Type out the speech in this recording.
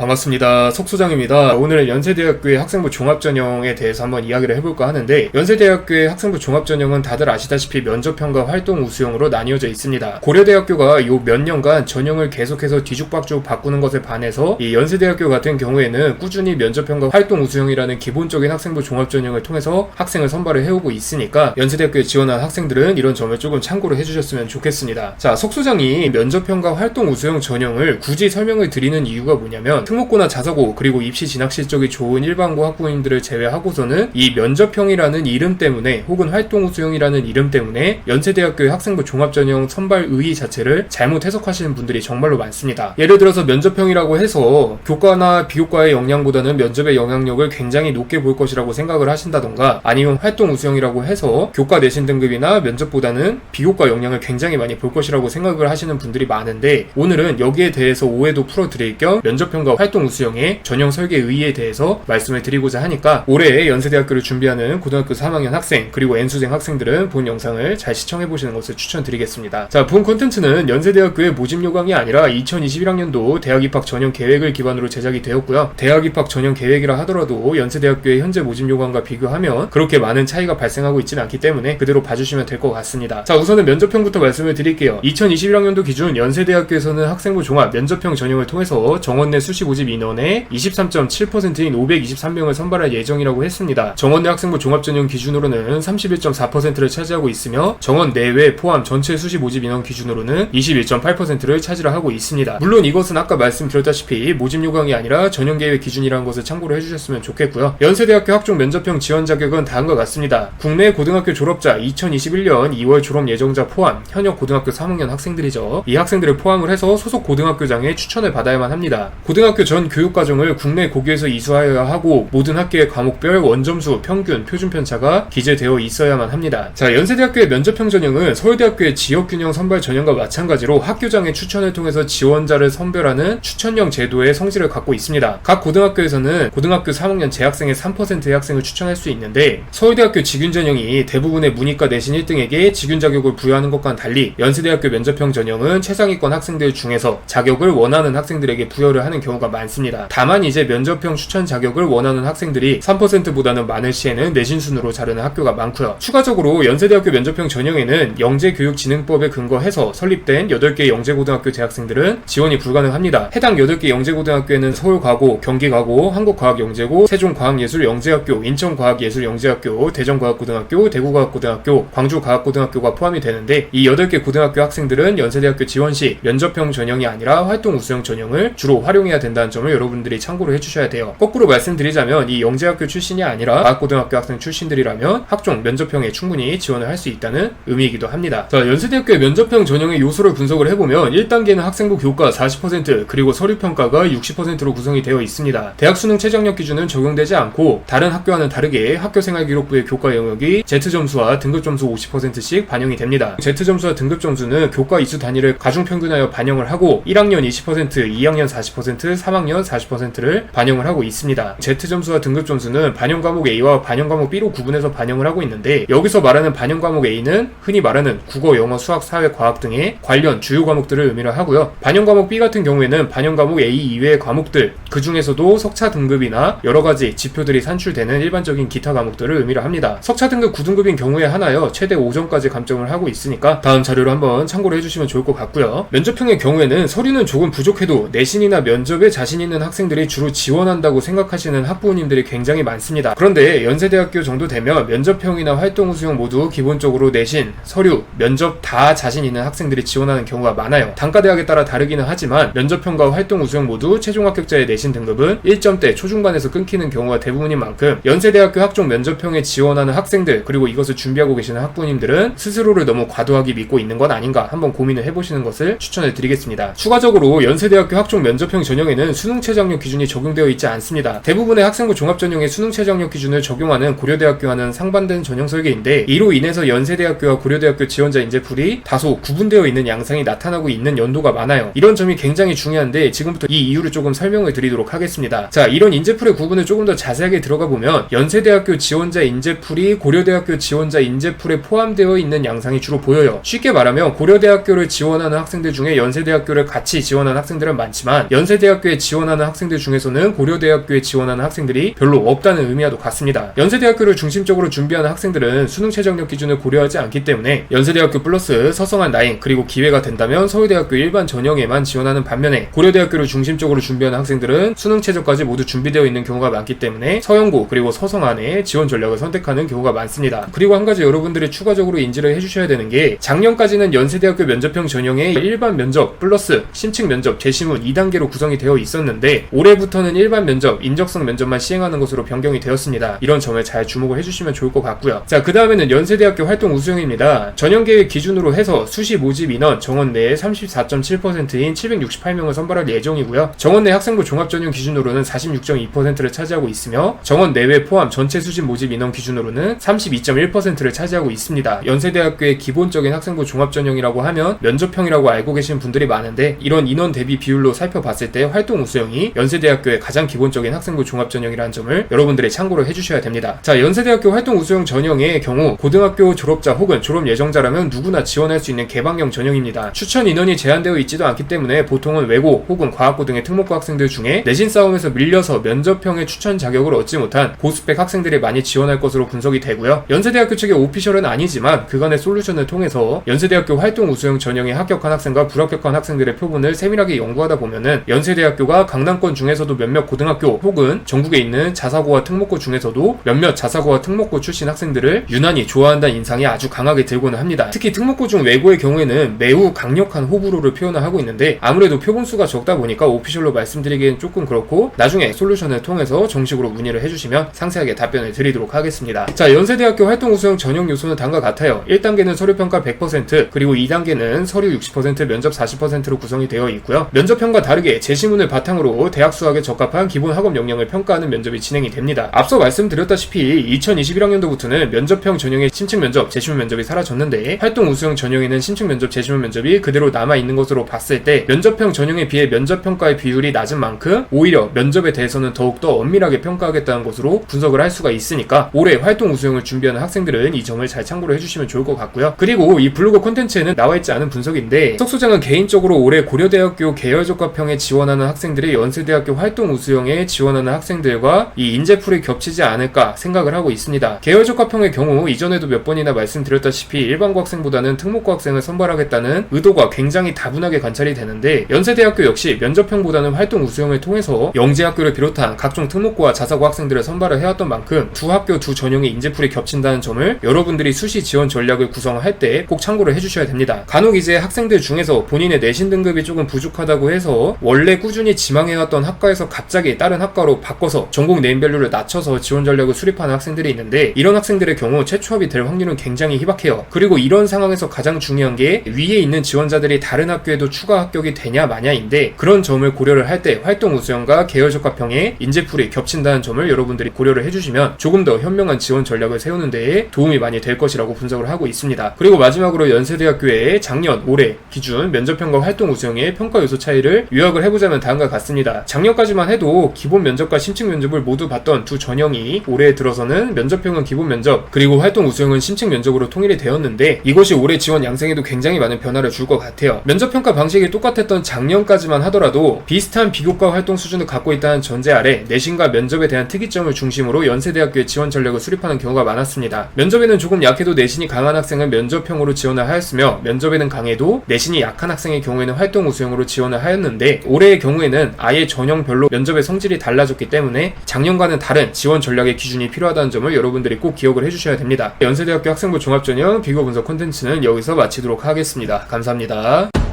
반갑습니다. 석소장입니다. 오늘 연세대학교의 학생부 종합전형에 대해서 한번 이야기를 해볼까 하는데, 연세대학교의 학생부 종합전형은 다들 아시다시피 면접형과 활동 우수형으로 나뉘어져 있습니다. 고려대학교가 요 몇 년간 전형을 계속해서 뒤죽박죽 바꾸는 것에 반해서 이 연세대학교 같은 경우에는 꾸준히 면접형과 활동 우수형이라는 기본적인 학생부 종합전형을 통해서 학생을 선발을 해오고 있으니까 연세대학교에 지원한 학생들은 이런 점을 조금 참고를 해주셨으면 좋겠습니다. 자, 석소장이 면접형과 활동 우수형 전형을 굳이 설명을 드리는 이유가 뭐냐면, 특목고나 자사고 그리고 입시 진학 실적이 좋은 일반고 학부모님들을 제외하고서는 이 면접형이라는 이름 때문에 혹은 활동 우수형이라는 이름 때문에 연세대학교의 학생부 종합전형 선발 의의 자체를 잘못 해석하시는 분들이 정말로 많습니다. 예를 들어서 면접형이라고 해서 교과나 비교과의 영향보다는 면접의 영향력을 굉장히 높게 볼 것이라고 생각을 하신다던가, 아니면 활동 우수형이라고 해서 교과 내신 등급이나 면접보다는 비교과 영향을 굉장히 많이 볼 것이라고 생각을 하시는 분들이 많은데, 오늘은 여기에 대해서 오해도 풀어드릴 겸 면접형과 활동 우수형의 전형 설계 의의에 대해서 말씀을 드리고자 하니까, 올해 연세대학교를 준비하는 고등학교 3학년 학생 그리고 N수생 학생들은 본 영상을 잘 시청해보시는 것을 추천드리겠습니다. 자, 본 콘텐츠는 연세대학교의 모집 요강이 아니라 2021학년도 대학 입학 전형 계획을 기반으로 제작이 되었고요. 대학 입학 전형 계획이라 하더라도 연세대학교의 현재 모집 요강과 비교하면 그렇게 많은 차이가 발생하고 있지는 않기 때문에 그대로 봐주시면 될 것 같습니다. 자, 우선은 면접형부터 말씀을 드릴게요. 2021학년도 기준 연세대학교에서는 학생부 종합 면접형 전형을 통해서 정원 내 수시 모집 인원의 23.7%인 523명을 선발할 예정이라고 했습니다. 정원 내 학생부 종합전형 기준으로는 31.4%를 차지하고 있으며, 정원 내외 포함 전체 수시 모집 인원 기준으로는 21.8%를 차지를 하고 있습니다. 물론 이것은 아까 말씀드렸다시피 모집 요강이 아니라 전형 계획 기준이라는 것을 참고로 해주셨으면 좋겠고요. 연세대학교 학종 면접형 지원 자격은 다음과 같습니다. 국내 고등학교 졸업자 2021년 2월 졸업 예정자 포함 현역 고등학교 3학년 학생들이죠. 이 학생들을 포함을 해서 소속 고등학교장의 추천을 받아야만 합니다. 고등학교 전 교육과정을 국내 고교에서 이수하여야 하고, 모든 학교의 과목별 원점수, 평균, 표준 편차가 기재되어 있어야만 합니다. 자, 연세대학교의 면접형 전형은 서울대학교의 지역균형 선발 전형과 마찬가지로 학교장의 추천을 통해서 지원자를 선별하는 추천형 제도의 성질을 갖고 있습니다. 각 고등학교에서는 고등학교 3학년 재학생의 3%의 학생을 추천할 수 있는데, 서울대학교 직윤 전형이 대부분의 문이과 내신 1등에게 직윤 자격을 부여하는 것과는 달리 연세대학교 면접형 전형은 최상위권 학생들 중에서 자격을 원하는 학생들에게 부여를 하는 경우가 많습니다. 다만 이제 면접형 추천 자격을 원하는 학생들이 3%보다는 많을 시에는 내신 순으로 자르는 학교가 많고요. 추가적으로 연세대학교 면접형 전형에는 영재교육진흥법에 근거해서 설립된 8개 영재고등학교 재학생들은 지원이 불가능합니다. 해당 8개 영재고등학교에는 서울과고, 경기과고, 한국과학영재고, 세종과학예술영재학교, 인천과학예술영재학교, 대전과학고등학교, 대구과학고등학교, 광주과학고등학교가 포함이 되는데, 이 8개 고등학교 학생들은 연세대학교 지원 시 면접형 전형이 아니라 활동 우수형 전형을 주로 활용해야 된다는 점을 여러분들이 참고를 해주셔야 돼요. 거꾸로 말씀드리자면 이 영재학교 출신이 아니라 과학고등학교 학생 출신들이라면 학종 면접형에 충분히 지원을 할 수 있다는 의미이기도 합니다. 자, 연세대학교의 면접형 전형의 요소를 분석을 해보면 1단계는 학생부 교과 40%, 그리고 서류평가가 60%로 구성이 되어 있습니다. 대학 수능 최저학력 기준은 적용되지 않고, 다른 학교와는 다르게 학교생활기록부의 교과 영역이 Z점수와 등급점수 50%씩 반영이 됩니다. Z점수와 등급점수는 교과 이수 단위를 가중평균하여 반영을 하고 1학년 20%, 2학년 40%, 3학년 40%를 반영을 하고 있습니다. Z점수와 등급점수는 반영 과목 A와 반영 과목 B로 구분해서 반영을 하고 있는데, 여기서 말하는 반영 과목 A는 흔히 말하는 국어, 영어, 수학, 사회, 과학 등의 관련 주요 과목들을 의미를 하고요. 반영 과목 B 같은 경우에는 반영 과목 A 이외의 과목들, 그 중에서도 석차 등급이나 여러가지 지표들이 산출되는 일반적인 기타 과목들을 의미를 합니다. 석차 등급 9등급인 경우에 하나여 최대 5점까지 감점을 하고 있으니까 다음 자료를 한번 참고를 해주시면 좋을 것 같고요. 면접형의 경우에는 서류는 조금 부족해도 내신이나 면접에 자신 있는 학생들이 주로 지원한다고 생각하시는 학부모님들이 굉장히 많습니다. 그런데 연세대학교 정도 되면 면접형이나 활동 우수형 모두 기본적으로 내신, 서류, 면접 다 자신 있는 학생들이 지원하는 경우가 많아요. 단과대학에 따라 다르기는 하지만 면접형과 활동 우수형 모두 최종 합격자의 내신 등급은 1점대 초중반에서 끊기는 경우가 대부분인 만큼, 연세대학교 학종 면접형에 지원하는 학생들 그리고 이것을 준비하고 계시는 학부모님들은 스스로를 너무 과도하게 믿고 있는 건 아닌가 한번 고민을 해보시는 것을 추천을 드리겠습니다. 추가적으로 연세대학교 학종 면접형 전형에는 수능 최저학력 기준이 적용되어 있지 않습니다. 대부분의 학생부 종합전형에 수능 최저학력 기준을 적용하는 고려대학교와는 상반된 전형 설계인데, 이로 인해서 연세대학교와 고려대학교 지원자 인재풀이 다소 구분되어 있는 양상이 나타나고 있는 연도가 많아요. 이런 점이 굉장히 중요한데 지금부터 이 이유를 조금 설명을 드리도록 하겠습니다. 자, 이런 인재풀의 구분을 조금 더 자세하게 들어가 보면 연세대학교 지원자 인재풀이 고려대학교 지원자 인재풀에 포함되어 있는 양상이 주로 보여요. 쉽게 말하면 고려대학교를 지원하는 학생들 중에 연세대학교를 같이 지원한 학생들은 많지만 연세대학교에 연세대학교에 지원하는 학생들 중에서는 고려대학교에 지원하는 학생들이 별로 없다는 의미와도 같습니다. 연세대학교를 중심적으로 준비하는 학생들은 수능 최저학력 기준을 고려하지 않기 때문에 연세대학교 플러스 서성한 라인 그리고 기회가 된다면 서울대학교 일반 전형에만 지원하는 반면에 고려대학교를 중심적으로 준비하는 학생들은 수능 최저까지 모두 준비되어 있는 경우가 많기 때문에 서영고 그리고 서성안의 지원 전략을 선택하는 경우가 많습니다. 그리고 한 가지 여러분들이 추가적으로 인지를 해주셔야 되는 게 작년까지는 연세대학교 면접형 전형에 일반 면접 플러스 심층 면접 재시문 2단계로 구성이 되어 있었는데 올해부터는 일반 면접 인적성 면접만 시행하는 것으로 변경이 되었습니다. 이런 점을 잘 주목을 해주시면 좋을 것 같고요. 자, 그 다음에는 연세대학교 활동 우수형입니다. 전형계획 기준으로 해서 수시 모집 인원 정원 내에 34.7%인 768명을 선발할 예정이고요. 정원 내 학생부 종합전형 기준으로는 46.2%를 차지하고 있으며 정원 내외 포함 전체 수시 모집 인원 기준으로는 32.1%를 차지하고 있습니다. 연세대학교의 기본적인 학생부 종합전형이라고 하면 면접형이라고 알고 계신 분들이 많은데 이런 인원 대비 비율로 살펴봤을 때 활동 우수형이 연세대학교의 가장 기본적인 학생부 종합전형이라는 점을 여러분들이 참고를 해주셔야 됩니다. 자, 연세대학교 활동 우수형 전형의 경우 고등학교 졸업자 혹은 졸업 예정자라면 누구나 지원할 수 있는 개방형 전형입니다. 추천 인원이 제한되어 있지도 않기 때문에 보통은 외고 혹은 과학고 등의 특목고 학생들 중에 내신 싸움에서 밀려서 면접형의 추천 자격을 얻지 못한 고스펙 학생들이 많이 지원할 것으로 분석이 되고요. 연세대학교 측의 오피셜은 아니지만 그간의 솔루션을 통해서 연세대학교 활동 우수형 전형에 합격한 학생과 불합격한 학생들의 표본을 세밀하게 연구하다 보면은 연세대학교가 강남권 중에서도 몇몇 고등학교 혹은 전국에 있는 자사고와 특목고 중에서도 몇몇 자사고와 특목고 출신 학생들을 유난히 좋아한다는 인상이 아주 강하게 들고는 합니다. 특히 특목고 중 외고의 경우에는 매우 강력한 호불호를 표현을 하고 있는데 아무래도 표본수가 적다 보니까 오피셜로 말씀드리기엔 조금 그렇고 나중에 솔루션을 통해서 정식으로 문의를 해주시면 상세하게 답변을 드리도록 하겠습니다. 자, 연세대학교 활동 우수형 전형 요소는 다음과 같아요. 1단계는 서류평가 100% 그리고 2단계는 서류 60% 면접 40%로 구성이 되어 있고요. 면접형과 다르게 재시문을 바탕으로 대학 수학에 적합한 기본 학업 역량을 평가하는 면접이 진행이 됩니다. 앞서 말씀드렸다시피 2021학년도부터는 면접형 전형의 심층 면접, 재시문 면접이 사라졌는데 활동 우수형 전형에는 심층 면접, 재시문 면접이 그대로 남아있는 것으로 봤을 때 면접형 전형에 비해 면접평가의 비율이 낮은 만큼 오히려 면접에 대해서는 더욱더 엄밀하게 평가하겠다는 것으로 분석을 할 수가 있으니까 올해 활동 우수형을 준비하는 학생들은 이 점을 잘 참고를 해주시면 좋을 것 같고요. 그리고 이 블로그 콘텐츠에는 나와있지 않은 분석인데 석 소장은 개인적으로 올해 고려대학교 계열적합형에 지원하는 학생들이 연세대학교 활동 우수형에 지원하는 학생들과 이 인재풀이 겹치지 않을까 생각을 하고 있습니다. 계열적합형의 경우 이전에도 몇 번이나 말씀드렸다시피 일반고 학생보다는 특목고 학생을 선발하겠다는 의도가 굉장히 다분하게 관찰이 되는데 연세대학교 역시 면접형보다는 활동 우수형을 통해서 영재학교를 비롯한 각종 특목고와 자사고 학생들을 선발을 해왔던 만큼 두 학교 두 전형의 인재풀이 겹친다는 점을 여러분들이 수시 지원 전략을 구성할 때 꼭 참고를 해주셔야 됩니다. 간혹 이제 학생들 중에서 본인의 내신 등급이 조금 부족하다고 해서 원래 꾸준히 지망해왔던 학과에서 갑자기 다른 학과로 바꿔서 전공 네임밸류를 낮춰서 지원 전략을 수립하는 학생들이 있는데 이런 학생들의 경우 재취업이 될 확률은 굉장히 희박해요. 그리고 이런 상황에서 가장 중요한 게 위에 있는 지원자들이 다른 학교에도 추가 합격이 되냐 마냐인데 그런 점을 고려를 할 때 활동 우수형과 계열적합형의 인재풀이 겹친다는 점을 여러분들이 고려를 해주시면 조금 더 현명한 지원 전략을 세우는 데에 도움이 많이 될 것이라고 분석을 하고 있습니다. 그리고 마지막으로 연세대학교의 작년, 올해 기준 면접형과 활동 우수형의 평가 요소 차이를 요약을 해보자면 다음과 같습니다. 작년까지만 해도 기본 면접과 심층 면접을 모두 봤던 두 전형이 올해 들어서는 면접형은 기본 면접 그리고 활동 우수형은 심층 면접으로 통일이 되었는데 이것이 올해 지원 양상에도 굉장히 많은 변화를 줄 것 같아요. 면접평가 방식이 똑같았던 작년까지만 하더라도 비슷한 비교과 활동 수준을 갖고 있다는 전제 아래 내신과 면접에 대한 특이점을 중심으로 연세대학교의 지원 전략을 수립하는 경우가 많았습니다. 면접에는 조금 약해도 내신이 강한 학생은 면접형으로 지원을 하였으며 면접에는 강해도 내신이 약한 학생의 경우에는 활동 우수형으로 지원을 하였는데 올해의 경우에는 아예 전형별로 면접의 성질이 달라졌기 때문에 작년과는 다른 지원 전략의 기준이 필요하다는 점을 여러분들이 꼭 기억을 해주셔야 됩니다. 연세대학교 학생부 종합전형 비교 분석 콘텐츠는 여기서 마치도록 하겠습니다. 감사합니다.